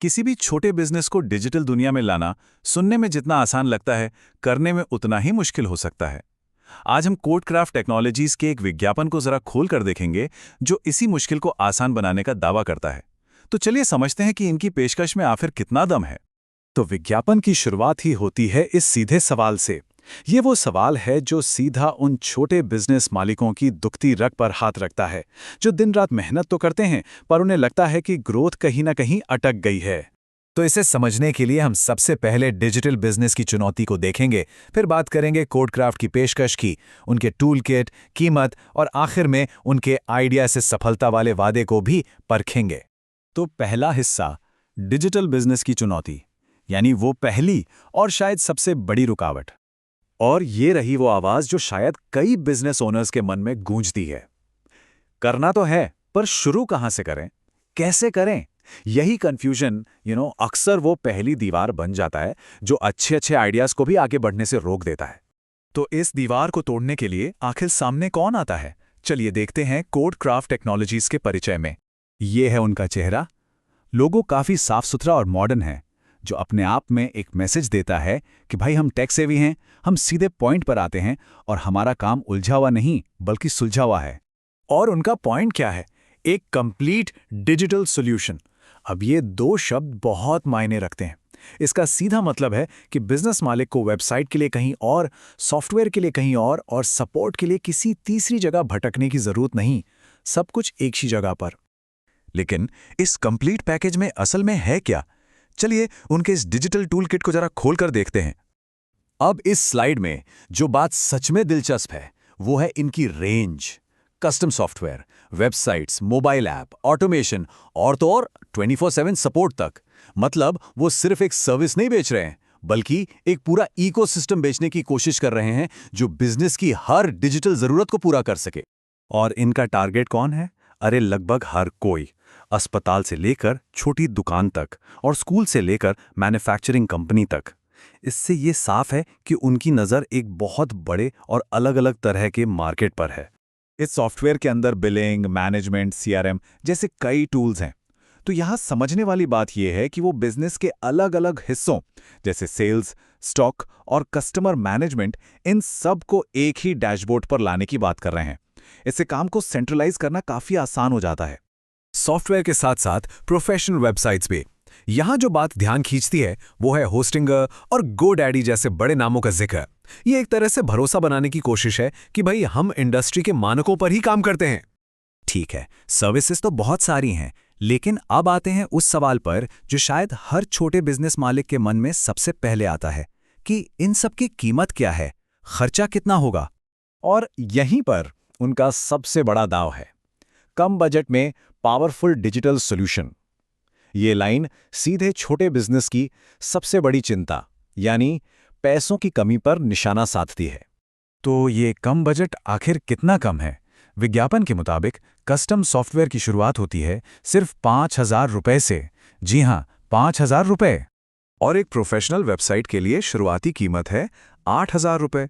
किसी भी छोटे बिजनेस को डिजिटल दुनिया में लाना सुनने में जितना आसान लगता है, करने में उतना ही मुश्किल हो सकता है। आज हम कोडक्राफ्ट टेक्नोलॉजीज के एक विज्ञापन को जरा खोल कर देखेंगे, जो इसी मुश्किल को आसान बनाने का दावा करता है। तो चलिए समझते हैं कि इनकी पेशकश में आखिर कितना दम है। तो विज्ञापन की शुरुआत ही होती है इस सीधे सवाल से। ये वो सवाल है जो सीधा उन छोटे बिजनेस मालिकों की दुखती रग पर हाथ रखता है, जो दिन रात मेहनत तो करते हैं पर उन्हें लगता है कि ग्रोथ कहीं ना कहीं अटक गई है। तो इसे समझने के लिए हम सबसे पहले डिजिटल बिजनेस की चुनौती को देखेंगे, फिर बात करेंगे कोडक्राफ्ट की पेशकश की, उनके टूल किट, कीमत और आखिर में उनके आइडिया से सफलता वाले वादे को भी परखेंगे। तो पहला हिस्सा, डिजिटल बिजनेस की चुनौती, यानी वो पहली और शायद सबसे बड़ी रुकावट। और ये रही वो आवाज जो शायद कई बिजनेस ओनर्स के मन में गूंजती है। करना तो है, पर शुरू कहां से करें, कैसे करें? यही कंफ्यूजन अक्सर वो पहली दीवार बन जाता है जो अच्छे अच्छे आइडियाज को भी आगे बढ़ने से रोक देता है। तो इस दीवार को तोड़ने के लिए आखिर सामने कौन आता है? चलिए देखते हैं कोडक्राफ्ट टेक्नोलॉजीज के परिचय में। ये है उनका चेहरा। लोगो काफी साफ सुथरा और मॉडर्न है, जो अपने आप में एक मैसेज देता है कि भाई हम टेक सेवी हैं, हम सीधे पॉइंट पर आते हैं और हमारा काम उलझा हुआ नहीं बल्कि सुलझा हुआ है। और उनका पॉइंट क्या है? एक कंप्लीट डिजिटल सॉल्यूशन। अब ये दो शब्द बहुत मायने रखते हैं। इसका सीधा मतलब है कि बिजनेस मालिक को वेबसाइट के लिए कहीं और, सॉफ्टवेयर के लिए कहीं और सपोर्ट के लिए किसी तीसरी जगह भटकने की जरूरत नहीं, सब कुछ एक ही जगह पर। लेकिन इस कंप्लीट पैकेज में असल में है क्या? चलिए उनके इस डिजिटल टूल किट को जरा खोल कर देखते हैं। अब इस स्लाइड में जो बात सच में दिलचस्प है वो है इनकी range. Custom software, websites, mobile app, automation और तो और 24/7 सपोर्ट तक। मतलब वो सिर्फ एक सर्विस नहीं बेच रहे हैं, बल्कि एक पूरा इकोसिस्टम बेचने की कोशिश कर रहे हैं जो बिजनेस की हर डिजिटल जरूरत को पूरा कर सके। और इनका टारगेट कौन है? अरे लगभग हर कोई, अस्पताल से लेकर छोटी दुकान तक और स्कूल से लेकर मैन्युफैक्चरिंग कंपनी तक। इससे ये साफ है कि उनकी नज़र एक बहुत बड़े और अलग-अलग तरह के मार्केट पर है। इस सॉफ्टवेयर के अंदर बिलिंग, मैनेजमेंट, सीआरएम जैसे कई टूल्स हैं। तो यहाँ समझने वाली बात यह है कि वो बिजनेस के अलग-अलग हिस्सों जैसे सेल्स, स्टॉक और कस्टमर मैनेजमेंट, इन सब को एक ही डैशबोर्ड पर लाने की बात कर रहे हैं। इससे काम को सेंट्रलाइज करना काफी आसान हो जाता है। सॉफ्टवेयर के साथ साथ प्रोफेशनल वेबसाइट्स भी। यहां जो बात ध्यान खींचती है वो है होस्टिंगर और गोडैडी जैसे बड़े नामों का जिक्र। ये एक तरह से भरोसा बनाने की कोशिश है कि भाई हम इंडस्ट्री के मानकों पर ही काम करते हैं। ठीक है, सर्विसेज तो बहुत सारी हैं, लेकिन अब आते हैं उस सवाल पर जो शायद हर छोटे बिजनेस मालिक के मन में सबसे पहले आता है कि इन सब की कीमत क्या है, खर्चा कितना होगा। और यहीं पर उनका सबसे बड़ा दाव है, कम बजट में पावरफुल डिजिटल सॉल्यूशन। ये लाइन सीधे छोटे बिजनेस की सबसे बड़ी चिंता, यानी पैसों की कमी पर निशाना साधती है। तो ये कम बजट आखिर कितना कम है? विज्ञापन के मुताबिक कस्टम सॉफ्टवेयर की शुरुआत होती है सिर्फ 5,000 रुपए से। जी हां, 5,000 रुपए। और एक प्रोफेशनल वेबसाइट के लिए शुरुआती कीमत है 8,000 रुपए।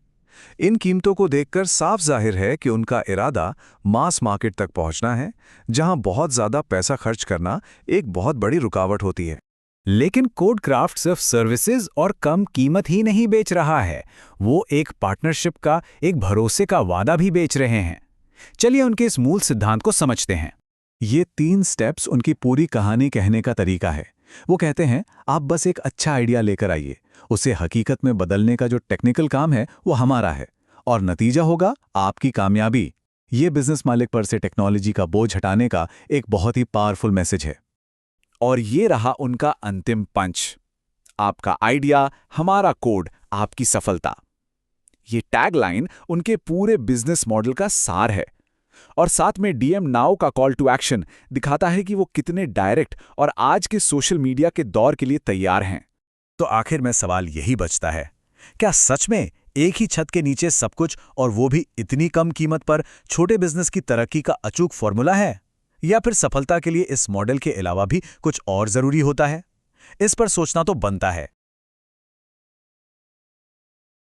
इन कीमतों को देखकर साफ जाहिर है कि उनका इरादा मास मार्केट तक पहुंचना है, जहां बहुत ज्यादा पैसा खर्च करना एक बहुत बड़ी रुकावट होती है। लेकिन कोडक्राफ्ट सिर्फ सर्विसेज और कम कीमत ही नहीं बेच रहा है, वो एक पार्टनरशिप का, एक भरोसे का वादा भी बेच रहे हैं। चलिए उनके इस मूल सिद्धांत को समझते हैं। ये 3 स्टेप्स उनकी पूरी कहानी कहने का तरीका है। वो कहते हैं, आप बस एक अच्छा आइडिया लेकर आइए, उसे हकीकत में बदलने का जो टेक्निकल काम है वो हमारा है, और नतीजा होगा आपकी कामयाबी। ये बिजनेस मालिक पर से टेक्नोलॉजी का बोझ हटाने का एक बहुत ही पावरफुल मैसेज है। और ये रहा उनका अंतिम पंच, आपका आइडिया, हमारा कोड, आपकी सफलता। ये टैगलाइन उनके पूरे बिजनेस मॉडल का सार है। और साथ में डीएम नाउ का कॉल टू एक्शन दिखाता है कि वो कितने डायरेक्ट और आज के सोशल मीडिया के दौर के लिए तैयार हैं। तो आखिर में सवाल यही बचता है, क्या सच में एक ही छत के नीचे सब कुछ, और वो भी इतनी कम कीमत पर, छोटे बिजनेस की तरक्की का अचूक फॉर्मूला है? या फिर सफलता के लिए इस मॉडल के अलावा भी कुछ और जरूरी होता है? इस पर सोचना तो बनता है।